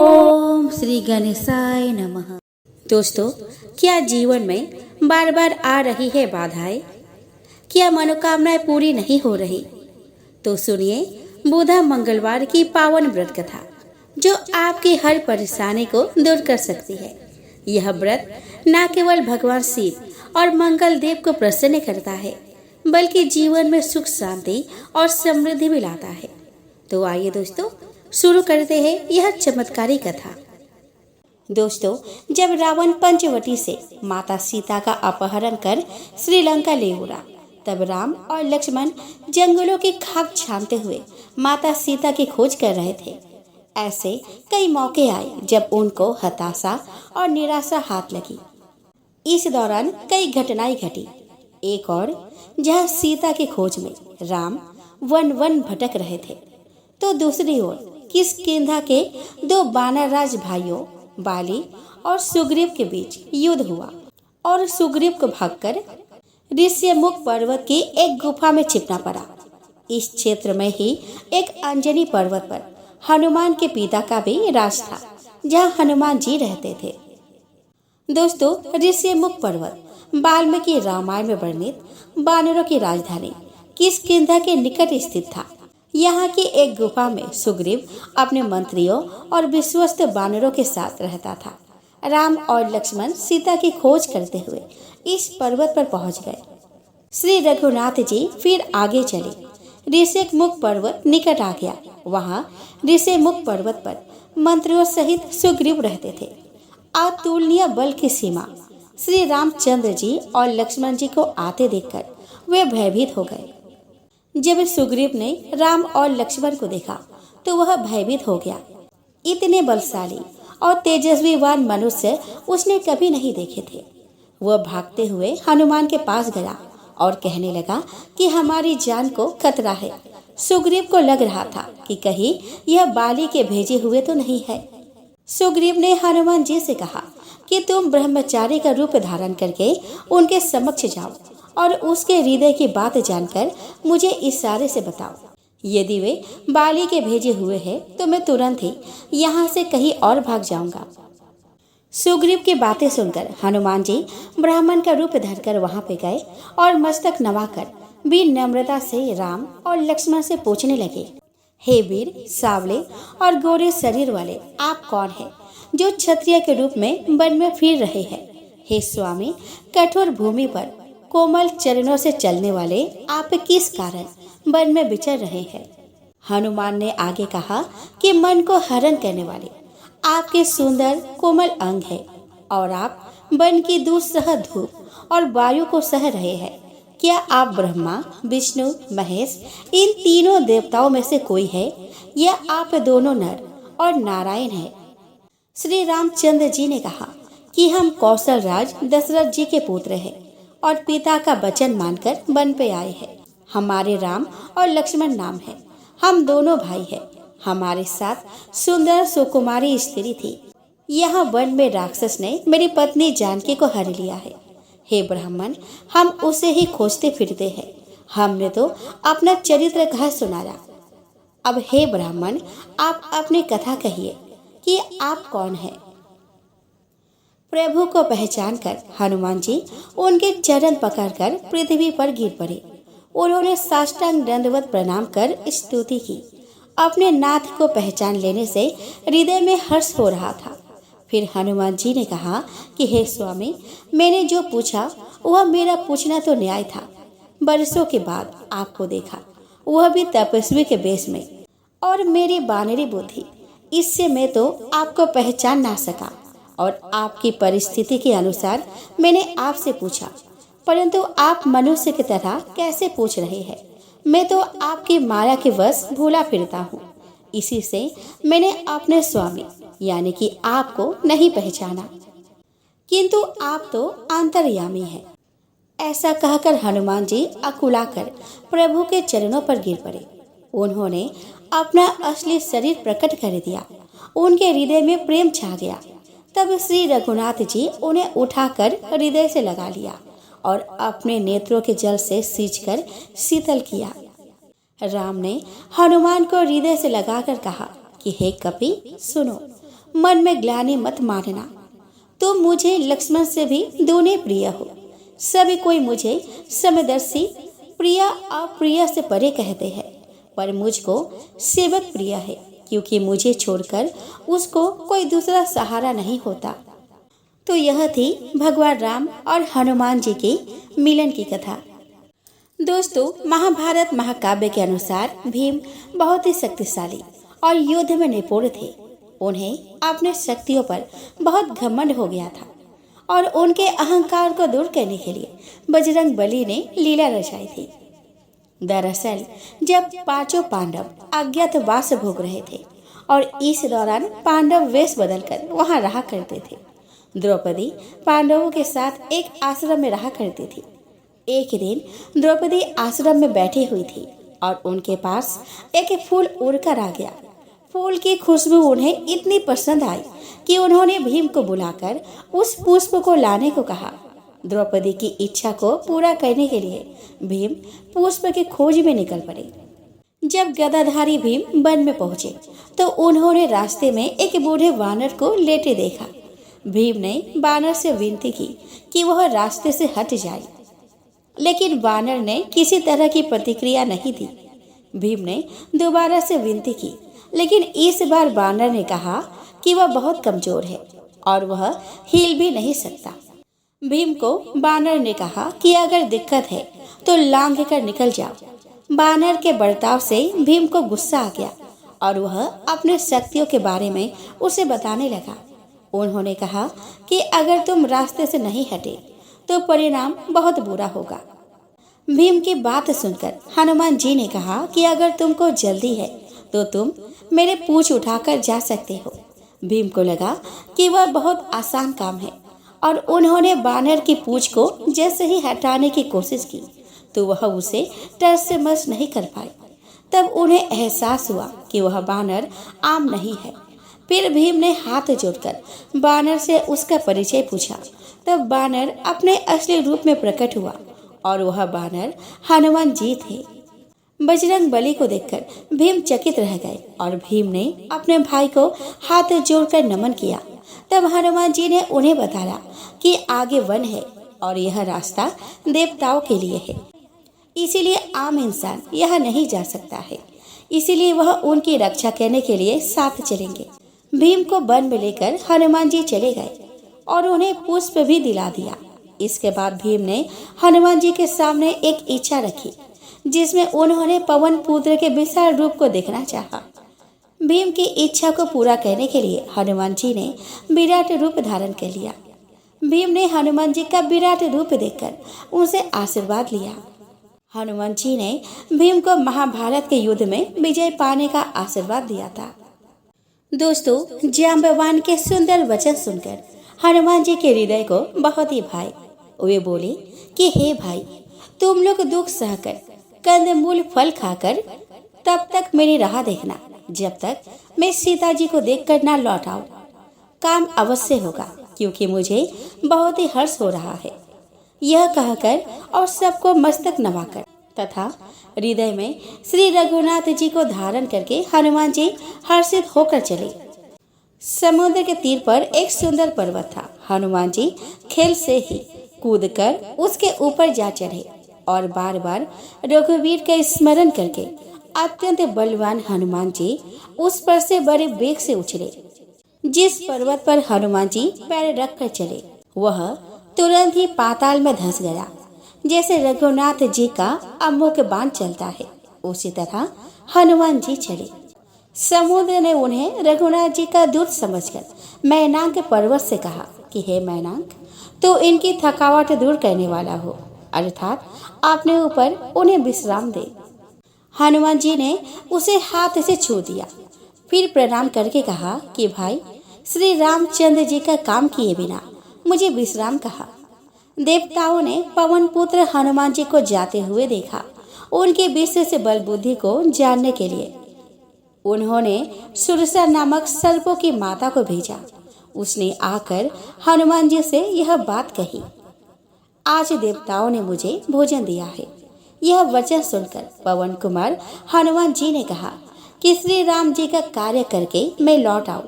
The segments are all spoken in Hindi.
ओम श्री गणेशाय नमः। दोस्तों, क्या जीवन में बार बार आ रही है बाधाएं? क्या मनोकामनाएं पूरी नहीं हो रही? तो सुनिए बुधा मंगलवार की पावन व्रत कथा, जो आपकी हर परेशानी को दूर कर सकती है। यह व्रत न केवल भगवान शिव और मंगल देव को प्रसन्न करता है, बल्कि जीवन में सुख, शांति और समृद्धि भी लाता है। तो आइए दोस्तों, शुरू करते हैं यह चमत्कारी कथा। दोस्तों, जब रावण पंचवटी से माता सीता का अपहरण कर श्रीलंका ले उड़ा, तब राम और लक्ष्मण जंगलों की खाक छानते हुए माता सीता की खोज कर रहे थे। ऐसे कई मौके आए जब उनको हताशा और निराशा हाथ लगी। इस दौरान कई घटनाएं घटी। एक और जहां सीता की खोज में राम वन वन भटक रहे थे, तो दूसरी ओर किष्किंधा के दो वानरराज भाइयों बाली और सुग्रीव के बीच युद्ध हुआ और सुग्रीव को भागकर ऋष्यमुख पर्वत की एक गुफा में छिपना पड़ा। इस क्षेत्र में ही एक अंजनी पर्वत पर हनुमान के पिता का भी राज था, जहां हनुमान जी रहते थे। दोस्तों, ऋष्यमुख पर्वत वाल्मीकि रामायण में वर्णित वानरों की राजधानी किष्किंधा के निकट स्थित था। यहाँ की एक गुफा में सुग्रीव अपने मंत्रियों और विश्वस्त वानरों के साथ रहता था। राम और लक्ष्मण सीता की खोज करते हुए इस पर्वत पर पहुंच गए। श्री रघुनाथ जी फिर आगे चले। ऋष्यमुख पर्वत निकट आ गया। वहाँ ऋष्यमुख पर्वत पर मंत्रियों सहित सुग्रीव रहते थे। अतुलनीय बल की सीमा। श्री रामचंद्र जी और लक्ष्मण जी को आते देखकर वे भयभीत हो गए। जब सुग्रीव ने राम और लक्ष्मण को देखा तो वह भयभीत हो गया। इतने बलशाली और तेजस्वीवान मनुष्य उसने कभी नहीं देखे थे। वह भागते हुए हनुमान के पास गया और कहने लगा कि हमारी जान को खतरा है। सुग्रीव को लग रहा था कि कहीं यह बाली के भेजे हुए तो नहीं है। सुग्रीव ने हनुमान जी से कहा कि तुम ब्रह्मचारी का रूप धारण करके उनके समक्ष जाओ और उसके हृदय की बात जानकर मुझे इशारे से बताओ। यदि वे बाली के भेजे हुए हैं तो मैं तुरंत ही यहाँ से कहीं और भाग जाऊंगा। सुग्रीव की बातें सुनकर हनुमान जी ब्राह्मण का रूप धरकर वहां पे गए और मस्तक नवाकर विनम्रता से राम और लक्ष्मण से पूछने लगे, हे वीर, सावले और गोरे शरीर वाले, आप कौन हैं जो क्षत्रिय के रूप में वन में फिर रहे हैं? हे स्वामी, कठोर भूमि पर कोमल चरणों से चलने वाले आप किस कारण वन में विचर रहे हैं? हनुमान ने आगे कहा कि मन को हरण करने वाले आपके सुंदर कोमल अंग है और आप वन की दुस्सह धूप और वायु को सह रहे हैं। क्या आप ब्रह्मा, विष्णु, महेश इन तीनों देवताओं में से कोई है, या आप दोनों नर और नारायण है? श्री रामचंद्र जी ने कहा कि हम कौशल राज दशरथ जी के पुत्र हैं और पिता का वचन मानकर वन पे आए हैं। हमारे राम और लक्ष्मण नाम है। हम दोनों भाई हैं। हमारे साथ सुंदर सुकुमारी स्त्री थी। यहाँ वन में राक्षस ने मेरी पत्नी जानकी को हर लिया है। हे ब्राह्मण, हम उसे ही खोजते फिरते हैं। हमने तो अपना चरित्र कहा सुनाया। अब हे ब्राह्मण, आप अपनी कथा कहिए कि आप कौन हैं? प्रभु को पहचान कर हनुमान जी उनके चरण पकड़कर पृथ्वी पर गिर पड़े। उन्होंने साष्टांग दंडवत प्रणाम कर स्तुति की। अपने नाथ को पहचान लेने से हृदय में हर्ष हो रहा था। फिर हनुमान जी ने कहा कि हे स्वामी, मैंने जो पूछा वह मेरा पूछना तो न्याय था। बरसों के बाद आपको देखा, वह भी तपस्वी के वेश में, और मेरी बानरी बुद्धि, इससे मैं तो आपको पहचान ना सका और आपकी परिस्थिति के अनुसार मैंने आपसे पूछा, परंतु आप मनुष्य की तरह कैसे पूछ रहे हैं? मैं तो आपकी माया के वश भूला फिरता हूँ। इसी से मैंने अपने स्वामी यानी कि आपको नहीं पहचाना, किंतु आप तो अंतर्यामी हैं। ऐसा कहकर हनुमान जी अकुलाकर प्रभु के चरणों पर गिर पड़े। उन्होंने अपना असली शरीर प्रकट कर दिया। उनके हृदय में प्रेम छा गया। तब श्री रघुनाथ जी उन्हें उठाकर हृदय से लगा लिया और अपने नेत्रों के जल से सींचकर शीतल किया। राम ने हनुमान को हृदय से लगाकर कहा कि हे कपि सुनो, मन में ग्लानि मत मारना। तुम मुझे लक्ष्मण से भी दूने प्रिय हो। सभी कोई मुझे समदर्शी प्रिय अप्रिय से परे कहते हैं, पर मुझको सेवक प्रिय है, क्योंकि मुझे छोड़कर उसको कोई दूसरा सहारा नहीं होता। तो यह थी भगवान राम और हनुमान जी के मिलन की कथा। दोस्तों, महाभारत महाकाव्य के अनुसार भीम बहुत ही शक्तिशाली और युद्ध में निपुण थे। उन्हें अपने शक्तियों पर बहुत घमंड हो गया था और उनके अहंकार को दूर करने के लिए बजरंग बली ने लीला रचाई थी। दरअसल जब पांचों पांडव अज्ञातवास भोग रहे थे और इस दौरान पांडव वेश बदलकर वहां रहा करते थे। द्रौपदी पांडवों के साथ एक आश्रम में रहा करती थी। एक दिन द्रौपदी आश्रम में बैठी हुई थी और उनके पास एक फूल उड़कर आ गया। फूल की खुशबू उन्हें इतनी पसंद आई कि उन्होंने भीम को बुलाकर उस पुष्प को लाने को कहा। द्रौपदी की इच्छा को पूरा करने के लिए भीम पुष्प की खोज में निकल पड़े। जब गदाधारी भीम वन में पहुंचे तो उन्होंने रास्ते में एक बूढ़े वानर को लेटे देखा। भीम ने वानर से विनती की कि वह रास्ते से हट जाए, लेकिन वानर ने किसी तरह की प्रतिक्रिया नहीं दी। भीम ने दोबारा से विनती की, लेकिन इस बार वानर ने कहा कि वह बहुत कमजोर है और वह हिल भी नहीं सकता। भीम को वानर ने कहा कि अगर दिक्कत है तो लांघ कर निकल जाओ। वानर के बर्ताव से भीम को गुस्सा आ गया और वह अपने शक्तियों के बारे में उसे बताने लगा। उन्होंने कहा कि अगर तुम रास्ते से नहीं हटे तो परिणाम बहुत बुरा होगा। भीम की बात सुनकर हनुमान जी ने कहा कि अगर तुमको जल्दी है तो तुम मेरे पूंछ उठाकर जा सकते हो। भीम को लगा कि वह बहुत आसान काम है और उन्होंने वानर की पूंछ को जैसे ही हटाने की कोशिश की तो वह उसे टस से मस नहीं कर पाए। तब उन्हें एहसास हुआ कि वह वानर आम नहीं है। फिर भीम ने हाथ जोड़कर वानर से उसका परिचय पूछा। तब वानर अपने असली रूप में प्रकट हुआ और वह वानर हनुमान जी थे। बजरंग बली को देखकर भीम चकित रह गए और भीम ने अपने भाई को हाथ जोड़कर नमन किया। तब हनुमान जी ने उन्हें बताया कि आगे वन है और यह रास्ता देवताओं के लिए है, इसीलिए आम इंसान यह नहीं जा सकता है। इसीलिए वह उनकी रक्षा करने के लिए साथ चलेंगे। भीम को वन में लेकर हनुमान जी चले गए और उन्हें पुष्प भी दिला दिया। इसके बाद भीम ने हनुमान जी के सामने एक इच्छा रखी, जिसमें उन्होंने पवन पुत्र के विशाल रूप को देखना चाहा। भीम की इच्छा को पूरा करने के लिए हनुमान जी ने विराट रूप धारण कर लिया। भीम ने हनुमान जी का विराट रूप देखकर उनसे आशीर्वाद लिया। हनुमान जी ने भीम को महाभारत के युद्ध में विजय पाने का आशीर्वाद दिया था। दोस्तों, जाम्बवान के सुंदर वचन सुनकर हनुमान जी के हृदय को बहुत ही भाई। वे बोले कि हे भाई, तुम लोग दुख सहकर कंदमूल फल खाकर तब तक मेरी राह देखना, जब तक मैं सीता जी को देखकर ना लौट आऊं। काम अवश्य होगा, क्योंकि मुझे बहुत ही हर्ष हो रहा है। यह कहकर और सबको मस्तक नवाकर तथा हृदय में श्री रघुनाथ जी को धारण करके हनुमान जी हर्षित होकर चले। समुद्र के तीर पर एक सुंदर पर्वत था। हनुमान जी खेल से ही कूदकर उसके ऊपर जा चढ़े और बार बार रघुवीर का स्मरण करके अत्यंत बलवान हनुमान जी उस पर से बड़े वेग से उछले। जिस पर्वत पर हनुमान जी पैर रख कर चले वह तुरंत ही पाताल में धंस गया। जैसे रघुनाथ जी का अमोघ बाण चलता है, उसी तरह हनुमान जी चले। समुद्र ने उन्हें रघुनाथ जी का दूत समझकर मैनाक पर्वत से कहा कि हे मैनाक, तो इनकी थकावट दूर करने वाला हो, अर्थात अपने ऊपर उन्हें विश्राम दे। हनुमान जी ने उसे हाथ से छू दिया, फिर प्रणाम करके कहा कि भाई, श्री रामचंद्र जी का काम किए बिना मुझे विश्राम कहा। देवताओं ने पवन पुत्र हनुमान जी को जाते हुए देखा। उनके विशेष बल बुद्धि को जानने के लिए उन्होंने सुरसा नामक सर्पों की माता को भेजा। उसने आकर हनुमान जी से यह बात कही, आज देवताओं ने मुझे भोजन दिया है। यह वचन सुनकर पवन कुमार हनुमान जी ने कहा कि श्री राम जी का कार्य करके मैं लौट आऊं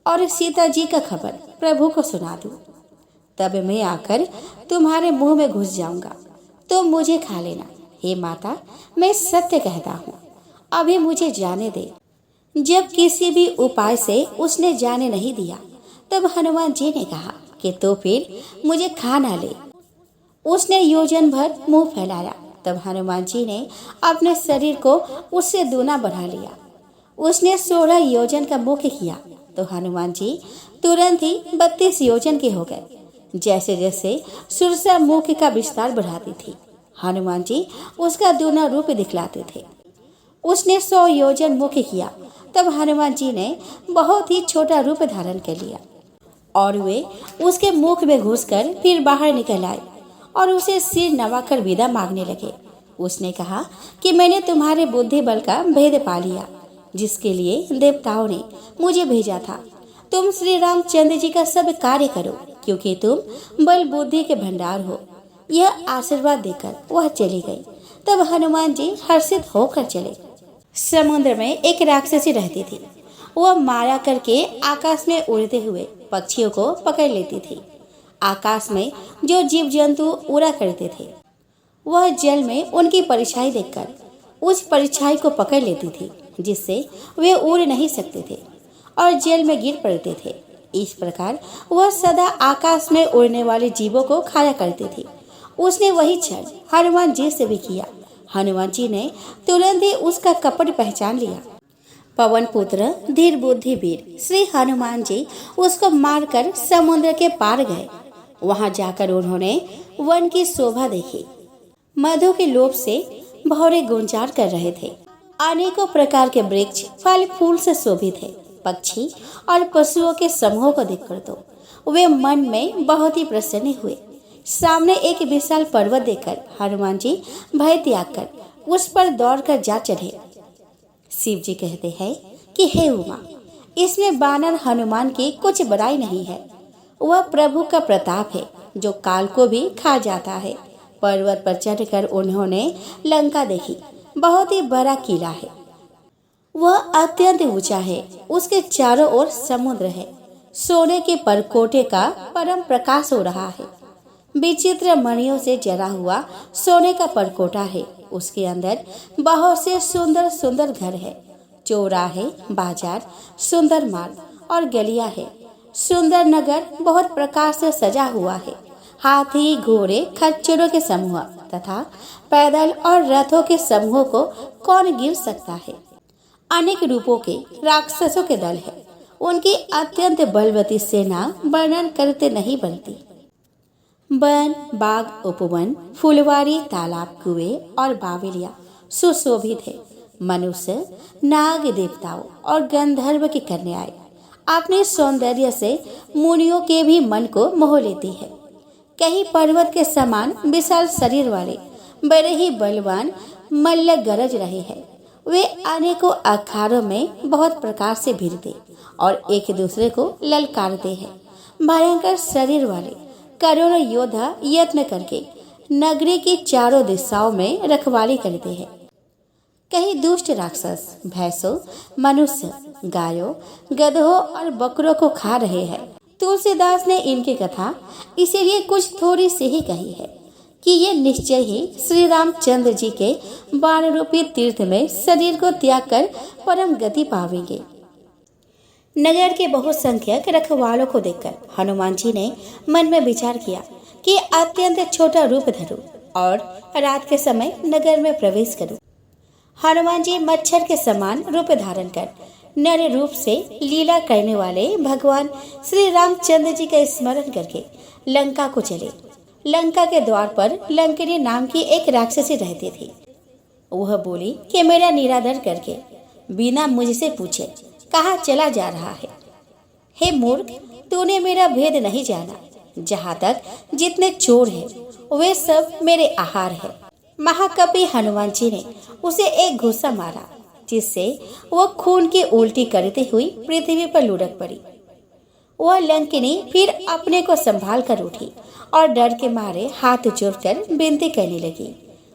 और सीता जी का खबर प्रभु को सुना दूं, तब मैं आकर तुम्हारे मुंह में घुस जाऊंगा तो मुझे खा लेना। हे माता, मैं सत्य कहता हूँ, अभी मुझे जाने दे। जब किसी भी उपाय से उसने जाने नहीं दिया, तब हनुमान जी ने कहा कि तो फिर मुझे खा ना ले। उसने योजन भर मुंह फैलाया, तब हनुमान जी ने अपने शरीर को उससे दूना बढ़ा लिया। उसने 16 योजन का मुख किया तो हनुमान जी तुरंत ही 32 योजन के हो गए। जैसे जैसे सुरसा मुख का विस्तार बढ़ाती थी, हनुमान जी उसका दूना रूप दिखलाते थे। उसने 100 योजन मुख किया, तब हनुमान जी ने बहुत ही छोटा रूप धारण कर लिया और वे उसके मुख में घुसकर फिर बाहर निकल आए और उसे सिर नवाकर विदा मांगने लगे। उसने कहा कि मैंने तुम्हारे बुद्धि बल का भेद पा लिया, जिसके लिए देवताओं ने मुझे भेजा था। तुम श्री रामचंद्र जी का सब कार्य करो, क्योंकि तुम बल बुद्धि के भंडार हो। यह आशीर्वाद देकर वह चली गई। तब हनुमान जी हर्षित होकर चले। समुद्र में एक राक्षसी रहती थी। वह माया करके आकाश में उड़ते हुए पक्षियों को पकड़ लेती थी। आकाश में जो जीव जंतु उड़ा करते थे, वह जल में उनकी परछाई देखकर उस परछाई को पकड़ लेती थी, जिससे वे उड़ नहीं सकते थे और जल में गिर पड़ते थे। इस प्रकार वह सदा आकाश में उड़ने वाले जीवों को खाया करती थी। उसने वही क्षण हनुमान जी से भी किया। हनुमान जी ने तुरंत ही उसका कपट पहचान लिया। पवन पुत्र धीर बुद्धि वीर श्री हनुमान जी उसको मारकर समुद्र के पार गए। वहां जाकर उन्होंने वन की शोभा देखी। मधु के लोभ से भौरे गुंजार कर रहे थे। अनेकों प्रकार के वृक्ष फल फूल से शोभित थे। पक्षी और पशुओं के समूह को देखकर तो वे मन में बहुत ही प्रसन्न हुए। सामने एक विशाल पर्वत देखकर हनुमान जी भय त्याग कर उस पर दौड़कर जा चढ़े। शिव जी कहते हैं कि हे उमा, इसमें बानर हनुमान की कुछ बड़ाई नहीं है। वह प्रभु का प्रताप है, जो काल को भी खा जाता है। पर्वत पर चढ़कर उन्होंने लंका देखी। बहुत ही बड़ा किला है। वह अत्यंत ऊंचा है। उसके चारों ओर समुद्र है। सोने के परकोटे का परम प्रकाश हो रहा है। विचित्र मणियों से जरा हुआ सोने का परकोटा है। उसके अंदर बहुत से सुंदर सुंदर घर है। चौराहे, बाजार, सुंदर मार्ग और गलियां है। सुंदर नगर बहुत प्रकाश से सजा हुआ है। हाथी, घोड़े, खच्चरों के समूह तथा पैदल और रथों के समूह को कौन गिन सकता है। अनेक रूपों के राक्षसों के दल है। उनकी अत्यंत बलवती सेना वर्णन करते नहीं बनती। वन, बाग, उपवन, फुलवारी, तालाब, कुएं और बावलियां सुशोभित है। मनुष्य, नाग, देवताओं और गंधर्व की कन्याएं अपने सौंदर्य से मुनियों के भी मन को मोह लेती है। कहीं पर्वत के समान विशाल शरीर वाले बड़े ही बलवान मल्ल गरज रहे हैं। वे अनेकों अखाड़ों में बहुत प्रकार से भिड़ते और एक दूसरे को ललकारते हैं। भयंकर शरीर वाले करोड़ों योद्धा यत्न करके नगरी की चारों दिशाओं में रखवाली करते हैं। कहीं दुष्ट राक्षस भैंसों, मनुष्य, गायों, गधों और बकरों को खा रहे हैं। तुलसीदास ने इनकी कथा इसीलिए कुछ थोड़ी सी ही कही है कि ये निश्चय ही श्री रामचंद्र जी के बाण रूपी तीर्थ में शरीर को त्याग कर परम गति पावेंगे। नगर के बहुसंख्यक रखवालों को देखकर हनुमान जी ने मन में विचार किया कि अत्यंत छोटा रूप धरूं और रात के समय नगर में प्रवेश करूं। हनुमान जी मच्छर के समान रूप धारण कर नर रूप से लीला करने वाले भगवान श्री रामचंद्र जी का स्मरण करके लंका को चले। लंका के द्वार पर लंकिनी नाम की एक राक्षसी रहती थी। वह बोली कि मेरा निरादर करके बिना मुझसे पूछे कहाँ चला जा रहा है। हे मूर्ख, तूने मेरा भेद नहीं जाना। जहाँ तक जितने चोर हैं वे सब मेरे आहार है। महाकवि हनुमान जी ने उसे एक घूसा मारा, जिससे वह खून की उल्टी करते हुई पृथ्वी पर लुढ़क पड़ी। वह लंकिनी फिर अपने को संभाल कर उठी और डर के मारे हाथ जोड़कर विनती करने लगी।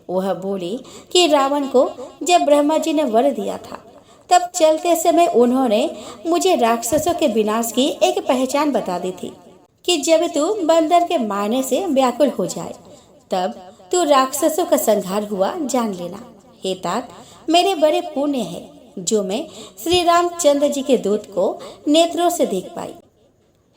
वह बोली कि रावण को जब ब्रह्मा जी ने वर दिया था तब चलते समय उन्होंने मुझे राक्षसों के विनाश की एक पहचान बता दी थी कि जब तू बंदर के मारने से व्याकुल हो जाए तब तू राक्षसों का संहार हुआ जान लेना। हे तात, मेरे बड़े पुण्य है जो मैं श्री रामचंद्र जी के दूत को नेत्रों से देख पाई।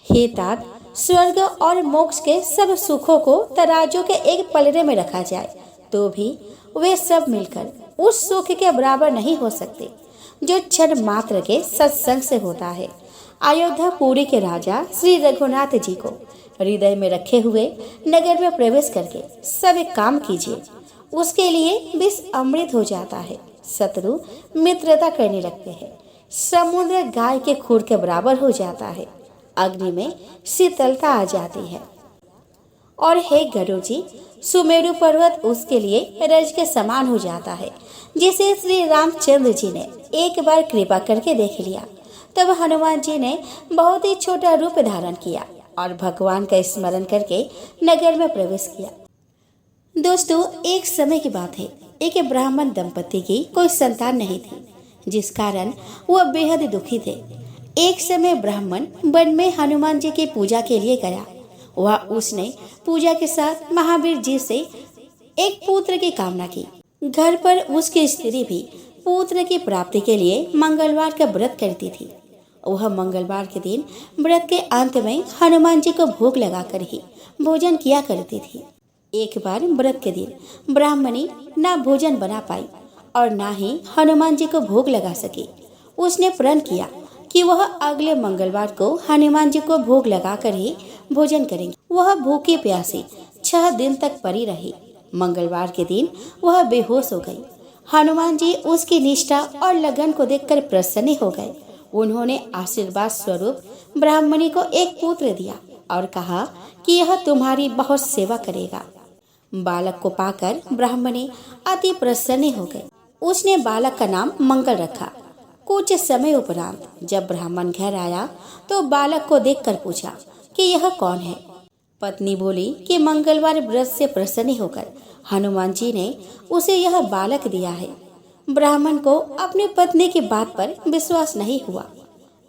हे तात, स्वर्ग और मोक्ष के सब सुखों को तराजू के एक पलड़े में रखा जाए तो भी वे सब मिलकर उस सुख के बराबर नहीं हो सकते जो क्षण मात्र के सत्संग से होता है। अयोध्यापुरी के राजा श्री रघुनाथ जी को हृदय में रखे हुए नगर में प्रवेश करके सब काम कीजिए। उसके लिए विष अमृत हो जाता है, शत्रु मित्रता करने लगते हैं, समुद्र गाय के खूर के बराबर हो जाता है, अग्नि में शीतलता आ जाती है। और हे गरुड़ जी, सुमेरु पर्वत उसके लिए रज के समान हो जाता है, जिसे श्री रामचंद्र जी ने एक बार कृपा करके देख लिया। तब हनुमान जी ने बहुत ही छोटा रूप धारण किया और भगवान का स्मरण करके नगर में प्रवेश किया। दोस्तों, एक समय की बात है, एक ब्राह्मण दंपति की कोई संतान नहीं थी, जिस कारण वह बेहद दुखी थे। एक समय ब्राह्मण वन में हनुमान जी की पूजा के लिए गया। वह उसने पूजा के साथ महावीर जी से एक पुत्र की कामना की। घर पर उसकी स्त्री भी पुत्र की प्राप्ति के लिए मंगलवार का व्रत करती थी। वह मंगलवार के दिन व्रत के अंत में हनुमान जी को भोग लगाकर ही भोजन किया करती थी। एक बार व्रत के दिन ब्राह्मणी ना भोजन बना पाई और ना ही हनुमान जी को भोग लगा सकी। उसने प्रण किया कि वह अगले मंगलवार को हनुमान जी को भोग लगाकर ही भोजन करेंगे। वह भूखी प्यासी 6 दिन तक पड़ी रही। मंगलवार के दिन वह बेहोश हो गई। हनुमान जी उसकी निष्ठा और लगन को देखकर प्रसन्न हो गए। उन्होंने आशीर्वाद स्वरूप ब्राह्मणी को एक पुत्र दिया और कहा कि यह तुम्हारी बहुत सेवा करेगा। बालक को पाकर ब्राह्मणी अति प्रसन्न हो गई। उसने बालक का नाम मंगल रखा। कुछ समय उपरांत जब ब्राह्मण घर आया तो बालक को देखकर पूछा कि यह कौन है। पत्नी बोली कि मंगलवार व्रत से प्रसन्न होकर हनुमान जी ने उसे यह बालक दिया है। ब्राह्मण को अपनी पत्नी की बात पर विश्वास नहीं हुआ।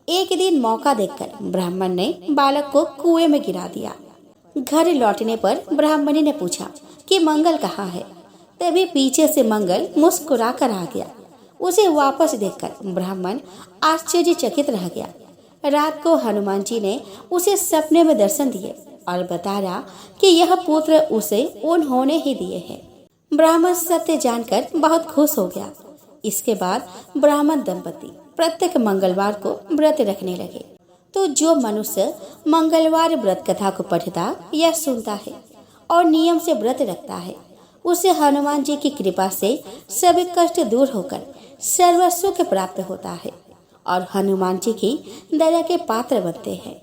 एक दिन मौका देखकर ब्राह्मण ने बालक को कुएं में गिरा दिया। घर लौटने पर ब्राह्मणी ने पूछा कि मंगल कहाँ है। तभी पीछे से मंगल मुस्कुरा कर आ गया। उसे वापस देखकर ब्राह्मण आश्चर्यचकित रह गया। रात को हनुमान जी ने उसे सपने में दर्शन दिए और बताया कि यह पुत्र उसे उन्होंने ही दिए हैं। ब्राह्मण सत्य जानकर बहुत खुश हो गया। इसके बाद ब्राह्मण दंपति प्रत्येक मंगलवार को व्रत रखने लगे। तो जो मनुष्य मंगलवार व्रत कथा को पढ़ता या सुनता है और नियम से व्रत रखता है, उसे हनुमान जी की कृपा से सभी कष्ट दूर होकर सर्व सुख प्राप्त होता है और हनुमान जी की दया के पात्र बनते हैं।